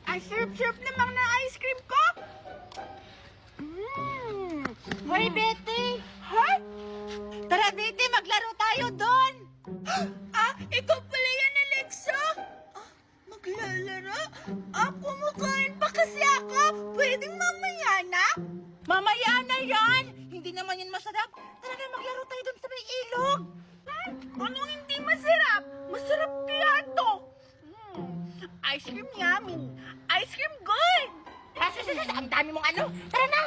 Ang sarap-sarap namang na ice cream ko. Hoy, Betty! Ha? Tara, Betty, maglaro tayo doon! Ikaw pala yan, Alexa? Maglalaro? Kumakain pa kasi ako. Pwedeng mamaya na? Mamaya na yan! Hindi naman yan masarap. Tara na, maglaro tayo doon sa may ilog! Anong hindi masarap? Masarap kaya to. Ice cream yummy. Ice cream good. Ang dami mong ano! Tara na!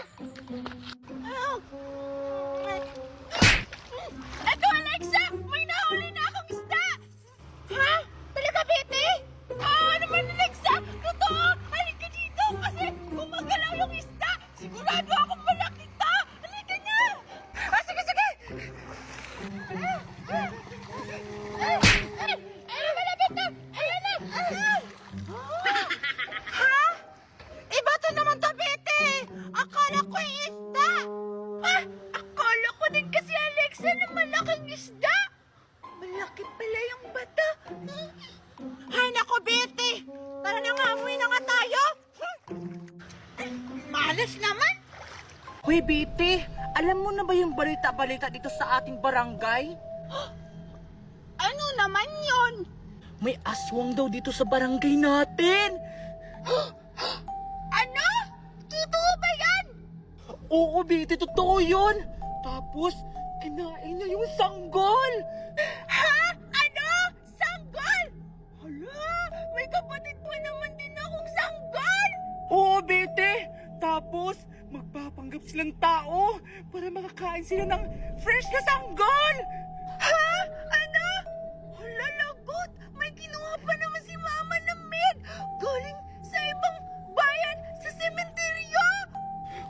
Eto, Alexa! May nahuli na akong isda! Ha? Talaga, Betty? Naman, Alexa! Totoo! Halika dito kasi gumagalaw yung isda! Sigurado akong malaki to! Halika na! Sige, sige! Malapit na! Ayan na! Ha? Iba to naman to, Betty! Akala ko yung isda! Akala ko din kasi, Alexa, na malaking isda! Malaki pala yung bata! Hay nako, Betty! Tara na nga, umuwi na nga tayo! Malas naman! Hoy, Betty! Alam mo na ba yung balita-balita dito sa ating barangay? Ano naman yon? May aswang daw dito sa barangay natin! Ano? Totoo ba yan? Oo, Betty, totoo yun! Tapos, kinain niya yung sanggol! Ha? Ano? Sanggol? Hala, may kapatid pa naman din akong sanggol! Oo, Betty! Tapos, magpapanggap silang tao para makakain sila ng fresh na sanggol! Ha? Ano? Hala, lagot! May kinuha pa naman si Mama ng med! Galing sa ibang bayan sa sementeryo!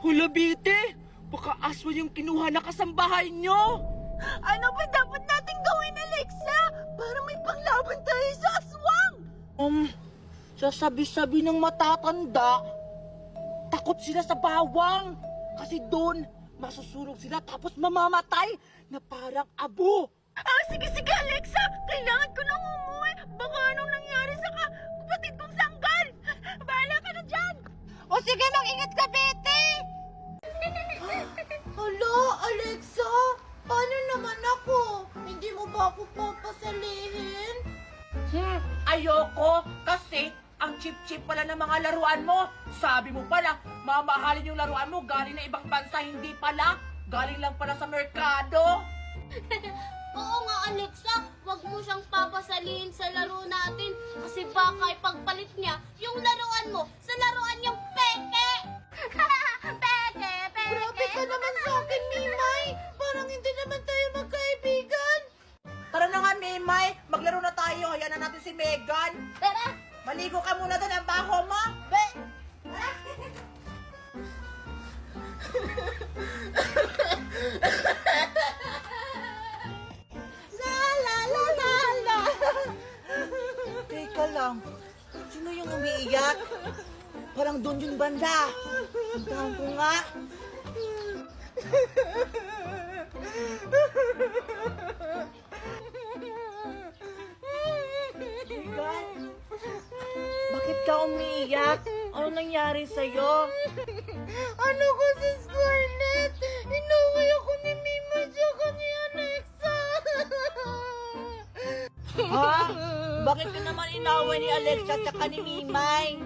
Hula, Betty! Baka aswang yung kinuha na kasambahay nyo! Ano ba dapat natin gawin, Alexa? Para may panglaban tayo sa aswang! Sasabi-sabi ng matatanda, takot sila sa bawang. Kasi doon, masusunog sila tapos mamamatay na parang abo. Sige, Alexa! Kailangan ko nang umuwi! Baka anong nangyari sa kapatid kong sanggol! Bahala ka na dyan! O sige, mag-ingat ka, Betty! Hala, Alexa! Paano naman ako? Hindi mo ba ako papasalihin? Ayoko kasi ang cheap-cheap pala ng mga laruan mo. Sabi mo pala, mamahalin yung laruan mo galing na ibang bansa, hindi pala. Galing lang pala sa merkado. Oo nga, Alexa. Huwag mo siyang papasalihin sa laro natin. Kasi baka ipagpalit niya yung laruan mo sa laruan niyang peke. Peke. Grabe ka naman sa akin, Mimay. Parang hindi naman tayo magkaibigan. Tara na nga, Mimay. Maglaro na tayo. Hayaan na natin si Megan. Tara. Maligo ka muna doon ang baho mo. La. Teka lang. Sino yung umiiyak? Parang doon yung banda. Puntahan ko nga. Megan, bakit ka umiiyak? Ano nangyari sa'yo? Ano ko si Scarlett? Inuwi ako ni Mima tsaka ni Alexa. Ha? Bakit ka naman inaway ni Alexa at ni Mimay?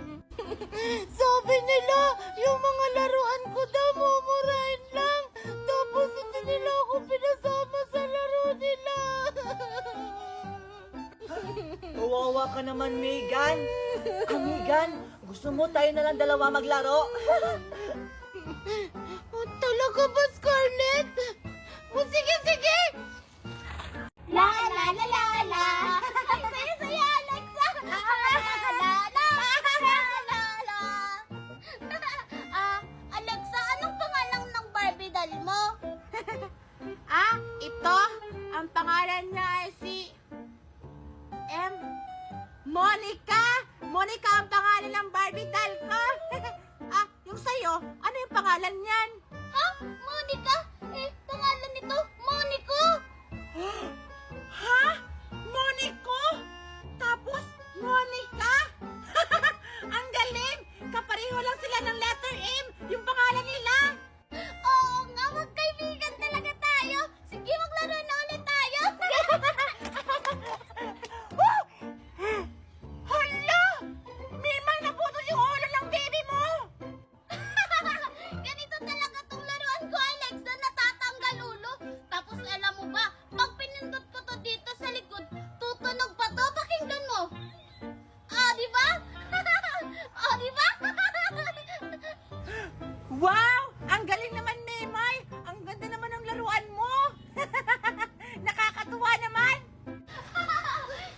Sabi nila, yung mga laruan ko daw mumurahin lang. Tapos hindi nila ako pinasama sa laro nila. Kawawa ka naman, Megan. Megan, gusto mo tayo na lang dalawa maglaro? Talaga ba, Scarlett? Sige. La. Ay, saya, Alexa. Alexa, anong pangalan ng Barbie doll mo? Ito, ang pangalan niya ay si Monica! Monica ang pangalan ng Barbie doll ko! Yung sa'yo, ano yung pangalan niyan? Ha? Monica? Pangalan nito, Monico. Ha? Monico? Tapos, Monica? Ang galing! Pareho lang sila ng letter M, yung pangalan nila. Oo nga, magkaibigan talaga tayo. Sige, maglaro na ulit tayo. Hala! Mimay, naputol yung ulo ng baby mo! Ganito talaga tong laruan ko, Alex, na natatanggal ulo. Tapos alam mo ba, pag pinindot ko to dito sa likod, tutunog pa to. Pakinggan mo. Ah, di ba? Ah, di ba? Wow! Ang galing naman, Mimay! Ang ganda naman ng laruan mo! Nakakatuwa naman!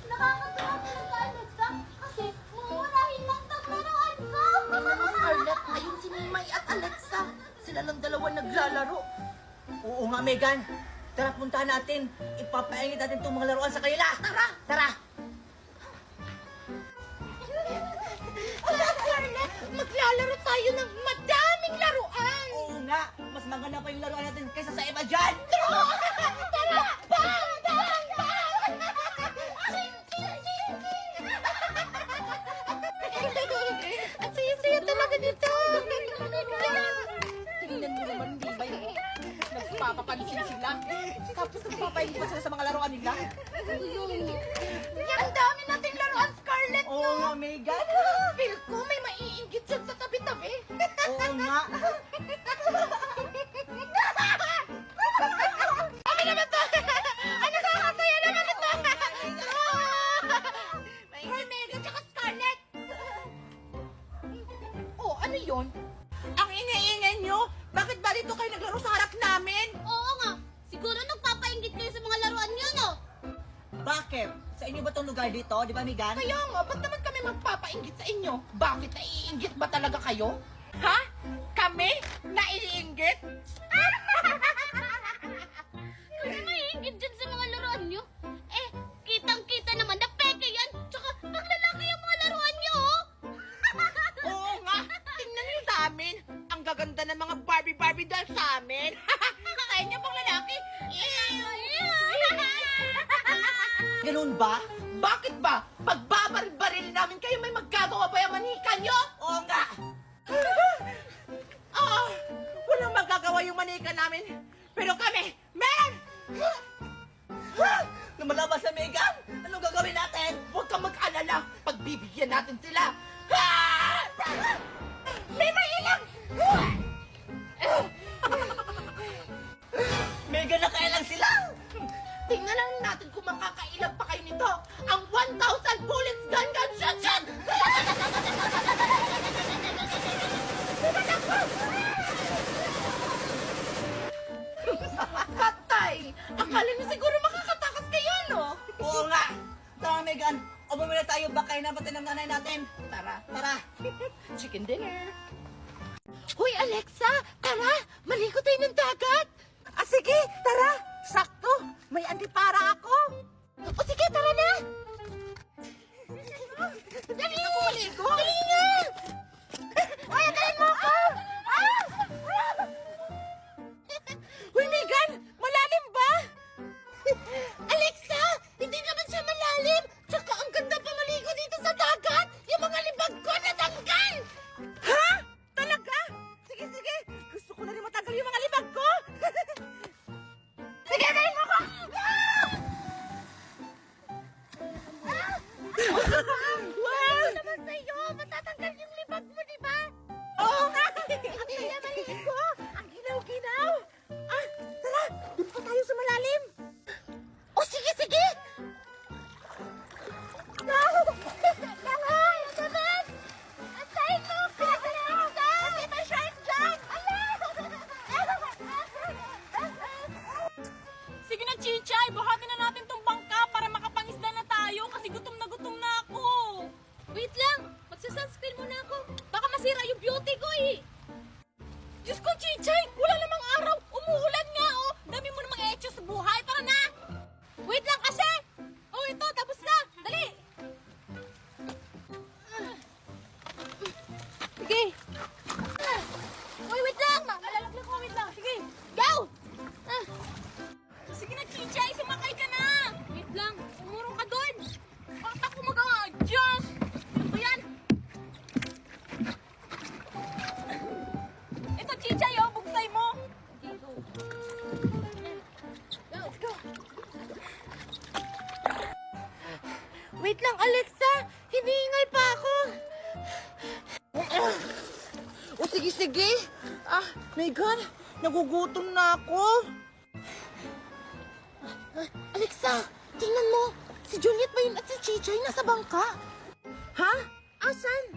Nakakatawa talaga, Alex, ha? Kasi mumurahin lang tong laruan ko. Scarlett, ayun si Mimay at Alexa. Sila lang dalawa naglalaro. Oo nga, Megan. Tara, puntahan natin. Ipapaingit natin itong mga laruan sa kanila. Tara! Tara! Scarlett, maglalaro tayo ng madaming laruan! Oo nga, mas maganda pa yung laruan natin kaysa sa iba dyan. Tara! Bang! Bang! Bang! Ang saya-saya talaga dito! Tingnan mo naman, Mimay. Nagpapapansin sila. Tapos nagpapaingit pa sila sa mga laruan nila. Ang dami nating laruan, Scarlett! Oo nga, Megan. Feel ko may maiinggit dyan sa tabi-tabi. Oo nga. Ano naman to? Ano nakakasaya naman ito? Hoy, Megan tsaka Scarlett! Oh, ano yun? Ang iniingay nyo? Bakit ba dito kayo naglaro sa harap namin? Oo nga, siguro nagpapainggit kayo sa mga laruan niyo, no? Bakit? Sa inyo ba itong lugar dito? Di ba, Megan? Kaya nga, ba't naman kami magpapainggit sa inyo? Bakit naiinggit ba talaga kayo? Ha? Kami? Naiinggit? Kasi maiinggit dyan sa mga laruan niyo. Eh, kitang-kita naman na peke yan. Tsaka, paglalaki yung mga laruan niyo, oh. Oo nga, tingnan nyo sa amin. Ang gaganda ng mga Barbie doll sa amin. Sa inyo pang lalaki. Ganun ba? Bakit ba? Pagbabaril-baril namin kayo, may magagawa ba yung manika nyo? Oo nga. Ah, walang magagawa yung manika namin. Pero kami, meron! Lumalabas na, Megan. Anong gagawin natin? Huwag kang mag-alala. Pagbibigyan natin sila. Ah! May ilang! Megan, nakailang sila. Tingnan lang natin kung makakailang pa kayo nito. Ang 1,000 bullets gun shot shot! Patay! Akala niyo siguro makakatakas kayo, no? Oo nga. Tara, Megan. Umuwi na tayo. Baka napatin ng nanay natin. Tara, Tara. chicken dinner. Hoy, Alexa! Tara! Maligo tayo ng dagat! Ah, sige! Tara! Sakto! May antipara ako! O sige, tara na! Dali na maligo! Dali na! Ay, antayin mo ako! Ah! Hoy, Megan! Malalim ba? Alexa! Hindi naman siya malalim! Tsaka ang ganda pa maligo dito sa dagat! Yung mga libag ko natanggal! Ha? Talaga? Sige, sige! Gusto ko na rin matanggal yung mga libag ko! Sige, dahil mo ko! Wow! Ano naman sa'yo? Matatanggal yung libag mo, di ba? Oo nga! Ang saya maligo! Ang ginaw-ginaw! Ah, tara! Doon pa tayo sa malalim! O, sige, sige! Langoy! Naman! Antayin mo ko! Kasi may shark dyan! Sige na, Chichay! Buhatin na natin tong bangka para makapangisda na tayo kasi gutom na ako! Wait lang! Magsa-sunscreen muna ako! Baka masira yung beauty ko eh! Diyos ko, Chichay! Wala namang araw! Umuulan nga oh! Dami mo namang etyo sa buhay! Tara na! Wait lang kasi! Oh, ito! Tapos na! Dali! Sige! Uy, wait lang! Malalaglag ko, wait lang! Sige! Go! Sige na, Chichay! Sumakay ka na! Wait lang! Umurong ka doon! Bakit ako mag-a-adjust? Ano ba yan? Sige, sige. Megan, nagugutom na ako. Alexa, tingnan mo. Si Juliet ba yun at si Chichay nasa bangka? Ha? Asan?